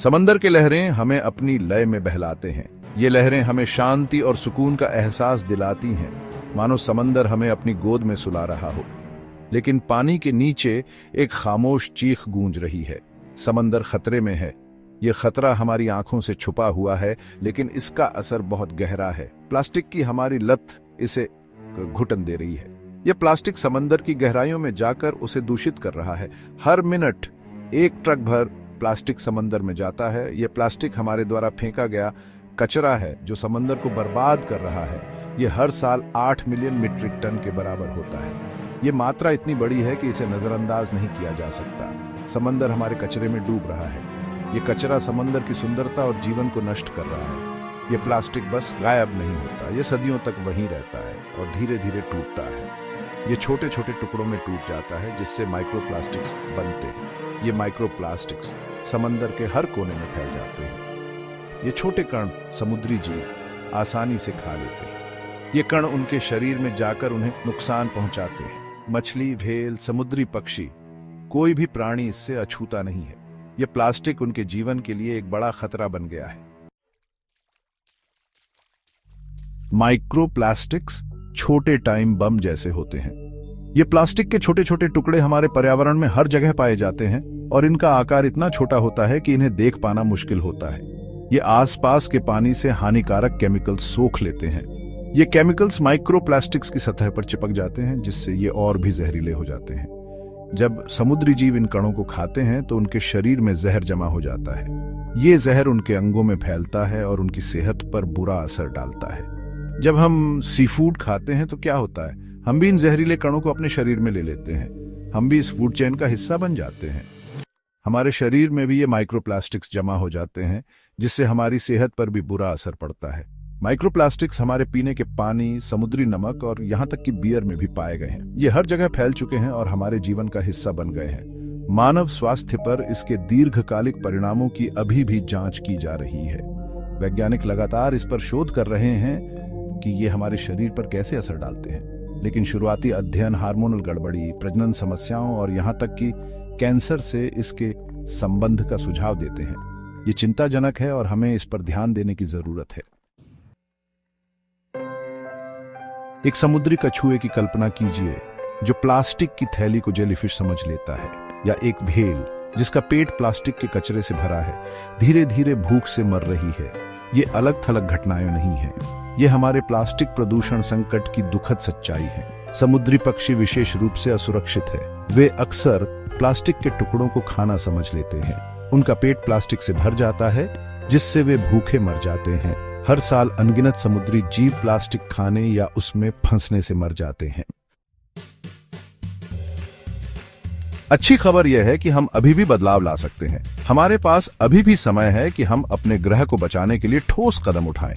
समंदर की लहरें हमें अपनी लय में बहलाते हैं। ये लहरें हमें शांति और सुकून का एहसास दिलाती हैं, मानो समंदर हमें अपनी गोद में सुला रहा हो। लेकिन पानी के नीचे एक खामोश चीख गूंज रही है। समंदर खतरे में है। ये खतरा हमारी आंखों से छुपा हुआ है, लेकिन इसका असर बहुत गहरा है। प्लास्टिक की हमारी लत इसे घुटन दे रही है। यह प्लास्टिक समंदर की गहराइयों में जाकर उसे दूषित कर रहा है। हर मिनट एक ट्रक भर प्लास्टिक समंदर में जाता है। यह प्लास्टिक हमारे द्वारा फेंका गया कचरा है जो समंदर को बर्बाद कर रहा है। यह हर साल 8 मिलियन मीट्रिक टन के बराबर होता है। यह मात्रा इतनी बड़ी है कि इसे नजरअंदाज नहीं किया जा सकता। समंदर हमारे कचरे में डूब रहा है। ये कचरा समंदर की सुंदरता और जीवन को नष्ट कर रहा है। ये प्लास्टिक बस गायब नहीं होता, ये सदियों तक वहीं रहता है और धीरे धीरे टूटता है। ये छोटे छोटे टुकड़ों में टूट जाता है, जिससे माइक्रोप्लास्टिक्स बनते हैं। ये माइक्रोप्लास्टिक्स समंदर के हर कोने में फैल जाते हैं। ये छोटे कण समुद्री जीव आसानी से खा लेते हैं। ये कण उनके शरीर में जाकर उन्हें नुकसान पहुंचाते हैं। मछली, व्हेल, समुद्री पक्षी, कोई भी प्राणी इससे अछूता नहीं है। यह प्लास्टिक उनके जीवन के लिए एक बड़ा खतरा बन गया है। माइक्रोप्लास्टिक्स छोटे टाइम बम जैसे होते हैं। ये प्लास्टिक के छोटे छोटे टुकड़े हमारे पर्यावरण में हर जगह पाए जाते हैं और इनका आकार इतना छोटा होता है कि इन्हें देख पाना मुश्किल होता है। ये आसपास के पानी से हानिकारक केमिकल्स सोख लेते हैं। ये केमिकल्स माइक्रोप्लास्टिक्स की सतह पर चिपक जाते हैं, जिससे ये और भी जहरीले हो जाते हैं। जब समुद्री जीव इन कणों को खाते हैं तो उनके शरीर में जहर जमा हो जाता है। ये जहर उनके अंगों में फैलता है और उनकी सेहत पर बुरा असर डालता है। जब हम सी फूड खाते हैं तो क्या होता है, हम भी इन जहरीले कणों को अपने शरीर में ले लेते हैं। हम भी इस फूड चेन का हिस्सा बन जाते हैं। हमारे शरीर में भी ये माइक्रोप्लास्टिक्स जमा हो जाते हैं, जिससे हमारी सेहत पर भी बुरा असर पड़ता है। माइक्रोप्लास्टिक्स हमारे पीने के पानी, समुद्री नमक और यहाँ तक कि बियर में भी पाए गए हैं। ये हर जगह फैल चुके हैं और हमारे जीवन का हिस्सा बन गए हैं। मानव स्वास्थ्य पर इसके दीर्घकालिक परिणामों की अभी भी जांच की जा रही है। वैज्ञानिक लगातार इस पर शोध कर रहे हैं कि ये हमारे शरीर पर कैसे असर डालते हैं। लेकिन शुरुआती अध्ययन हार्मोनल गड़बड़ी, प्रजनन समस्याओं और यहाँ तक कि कैंसर से इसके संबंध का सुझाव देते हैं। ये चिंताजनक है और हमें इस पर ध्यान देने की जरूरत है। एक समुद्री कछुए की कल्पना कीजिए जो प्लास्टिक की थैली को जेलीफिश समझ लेता है, या एक व्हेल जिसका पेट प्लास्टिक के कचरे से भरा है, धीरे धीरे भूख से मर रही है। ये अलग थलग घटनाएं नहीं है, ये हमारे प्लास्टिक प्रदूषण संकट की दुखद सच्चाई है। समुद्री पक्षी विशेष रूप से असुरक्षित है। वे अक्सर प्लास्टिक के टुकड़ों को खाना समझ लेते हैं। उनका पेट प्लास्टिक से भर जाता है, जिससे वे भूखे मर जाते हैं। हर साल अनगिनत समुद्री जीव प्लास्टिक खाने या उसमें फंसने से मर जाते हैं। अच्छी खबर यह है कि हम अभी भी बदलाव ला सकते हैं। हमारे पास अभी भी समय है कि हम अपने ग्रह को बचाने के लिए ठोस कदम उठाएं।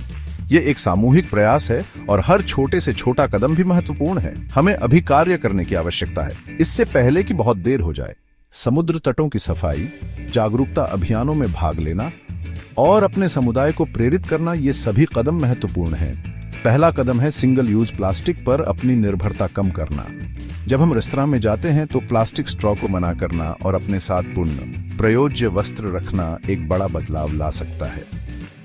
यह एक सामूहिक प्रयास है और हर छोटे से छोटा कदम भी महत्वपूर्ण है। हमें अभी कार्य करने की आवश्यकता है, इससे पहले कि बहुत देर हो जाए। समुद्र तटों की सफाई, जागरूकता अभियानों में भाग लेना और अपने समुदाय को प्रेरित करना, ये सभी कदम महत्वपूर्ण हैं। पहला कदम है सिंगल यूज प्लास्टिक पर अपनी निर्भरता कम करना। जब हम रेस्तरां में जाते हैं तो प्लास्टिक स्ट्रॉ को मना करना और अपने साथ पुनः प्रयोज्य वस्त्र रखना एक बड़ा बदलाव ला सकता है।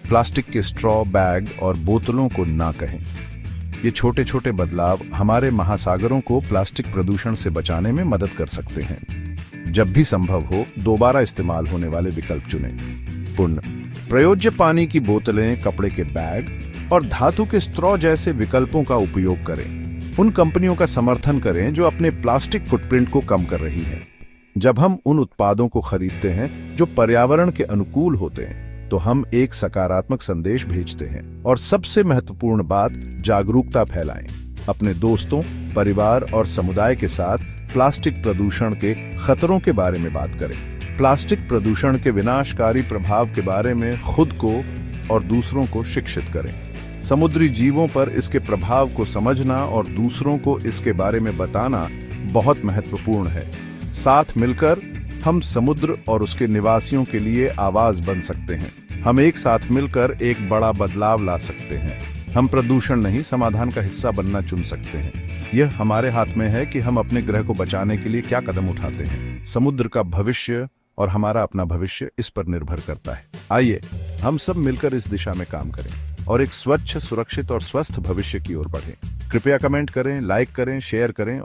प्लास्टिक के स्ट्रॉ, बैग और बोतलों को ना कहें। ये छोटे छोटे बदलाव हमारे महासागरों को प्लास्टिक प्रदूषण से बचाने में मदद कर सकते हैं। जब भी संभव हो, दोबारा इस्तेमाल होने वाले विकल्प चुनें। पुनः प्रयोज्य पानी की बोतलें, कपड़े के बैग और धातु के स्ट्रॉ जैसे विकल्पों का उपयोग करें। उन कंपनियों का समर्थन करें जो अपने प्लास्टिक फुटप्रिंट को कम कर रही हैं। जब हम उन उत्पादों को खरीदते हैं जो पर्यावरण के अनुकूल होते हैं, तो हम एक सकारात्मक संदेश भेजते हैं। और सबसे महत्वपूर्ण बात, जागरूकता फैलाएं। अपने दोस्तों, परिवार और समुदाय के साथ प्लास्टिक प्रदूषण के खतरों के बारे में बात करें। प्लास्टिक प्रदूषण के विनाशकारी प्रभाव के बारे में खुद को और दूसरों को शिक्षित करें। समुद्री जीवों पर इसके प्रभाव को समझना और दूसरों को इसके बारे में बताना बहुत महत्वपूर्ण है। साथ मिलकर हम समुद्र और उसके निवासियों के लिए आवाज बन सकते हैं। हम एक साथ मिलकर एक बड़ा बदलाव ला सकते हैं। हम प्रदूषण नहीं, समाधान का हिस्सा बनना चुन सकते हैं। यह हमारे हाथ में है कि हम अपने ग्रह को बचाने के लिए क्या कदम उठाते हैं। समुद्र का भविष्य और हमारा अपना भविष्य इस पर निर्भर करता है। आइए हम सब मिलकर इस दिशा में काम करें और एक स्वच्छ, सुरक्षित और स्वस्थ भविष्य की ओर बढ़ें। कृपया कमेंट करें, लाइक करें, शेयर करें